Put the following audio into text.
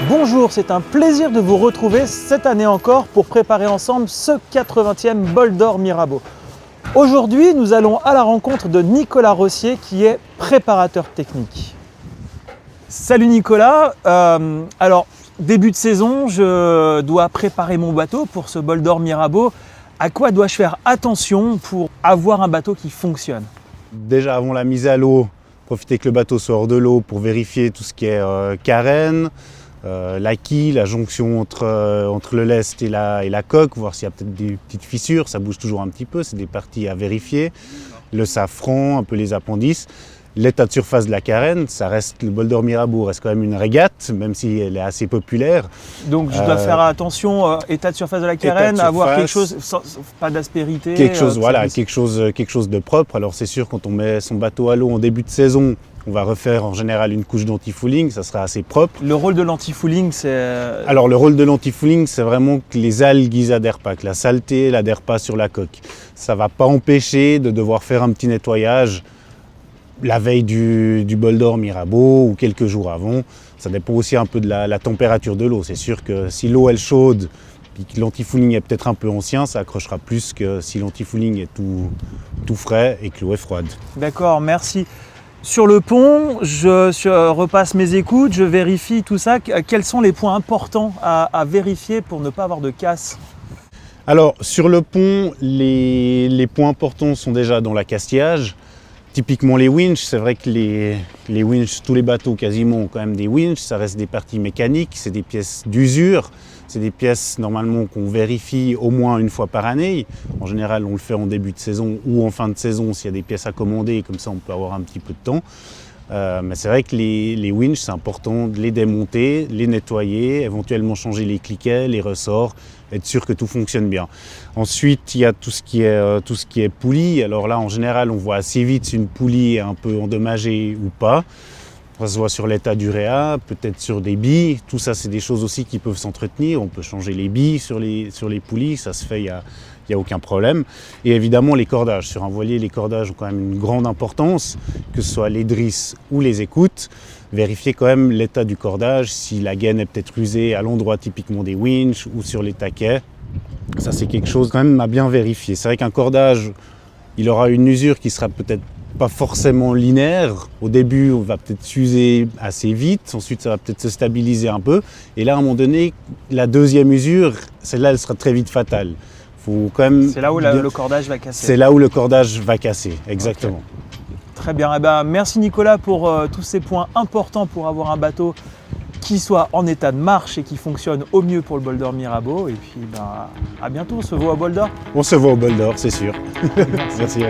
Bonjour, c'est un plaisir de vous retrouver cette année encore pour préparer ensemble ce 80e Bol d'Or Mirabeau. Aujourd'hui, nous allons à la rencontre de Nicolas Rossier qui est préparateur technique. Salut Nicolas, alors début de saison, je dois préparer mon bateau pour ce Bol d'Or Mirabeau. À quoi dois-je faire attention pour avoir un bateau qui fonctionne? Déjà avant la mise à l'eau, profiter que le bateau soit hors de l'eau pour vérifier tout ce qui est carène, la quille, la jonction entre le lest et la coque, voir s'il y a peut-être des petites fissures, ça bouge toujours un petit peu, c'est des parties à vérifier. Le safran, un peu les appendices. L'état de surface de la carène, ça reste, le Bol d'Or Mirabeau reste quand même une régate, même si elle est assez populaire. Donc je dois faire attention, état de surface de la carène, avoir quelque chose, pas d'aspérité. Quelque chose de propre. Alors c'est sûr, quand on met son bateau à l'eau en début de saison, on va refaire en général une couche d'anti-fouling, ça sera assez propre. Le rôle de l'anti-fouling, c'est... Alors le rôle de l'anti-fouling, c'est vraiment que les algues ils adhèrent pas, que la saleté n'adhère pas sur la coque. Ça ne va pas empêcher de devoir faire un petit nettoyage la veille du Bol d'Or Mirabeau ou quelques jours avant. Ça dépend aussi un peu de la température de l'eau. C'est sûr que si l'eau est chaude et que l'anti-fouling est peut-être un peu ancien, ça accrochera plus que si l'anti-fouling est tout frais et que l'eau est froide. D'accord, merci. Sur le pont, je repasse mes écoutes, je vérifie tout ça. Quels sont les points importants à vérifier pour ne pas avoir de casse? Alors sur le pont, les points importants sont déjà dans l'accastillage. Typiquement les winches, c'est vrai que les winches, tous les bateaux quasiment ont quand même des winches, ça reste des parties mécaniques, c'est des pièces d'usure, c'est des pièces normalement qu'on vérifie au moins une fois par année. En général, on le fait en début de saison ou en fin de saison s'il y a des pièces à commander, comme ça on peut avoir un petit peu de temps. Mais c'est vrai que les winches, c'est important de les démonter, les nettoyer, éventuellement changer les cliquets, les ressorts, être sûr que tout fonctionne bien. Ensuite, il y a tout ce qui est poulie. Alors là, en général, on voit assez vite si une poulie est un peu endommagée ou pas. Ça se voit sur l'état du réa, peut-être sur des billes. Tout ça, c'est des choses aussi qui peuvent s'entretenir. On peut changer les billes sur les poulies, ça se fait, il n'y a aucun problème. Et évidemment, les cordages. Sur un voilier, les cordages ont quand même une grande importance, que ce soit les drisses ou les écoutes. Vérifier quand même l'état du cordage, si la gaine est peut-être usée à l'endroit typiquement des winches ou sur les taquets. Ça, c'est quelque chose quand même à bien vérifier. C'est vrai qu'un cordage, il aura une usure qui sera peut-être pas forcément linéaire. Au début, on va peut-être s'user assez vite, ensuite ça va peut-être se stabiliser un peu. Et là, à un moment donné, la deuxième usure, celle-là, elle sera très vite fatale. Faut quand même... C'est là où le cordage va casser. C'est là où le cordage va casser, exactement. Okay. Très bien, eh ben, merci Nicolas pour tous ces points importants pour avoir un bateau qui soit en état de marche et qui fonctionne au mieux pour le Bol d'Or Mirabeau. Et puis à bientôt, on se voit au Bol d'Or. On se voit au Bol d'Or, c'est sûr. Merci.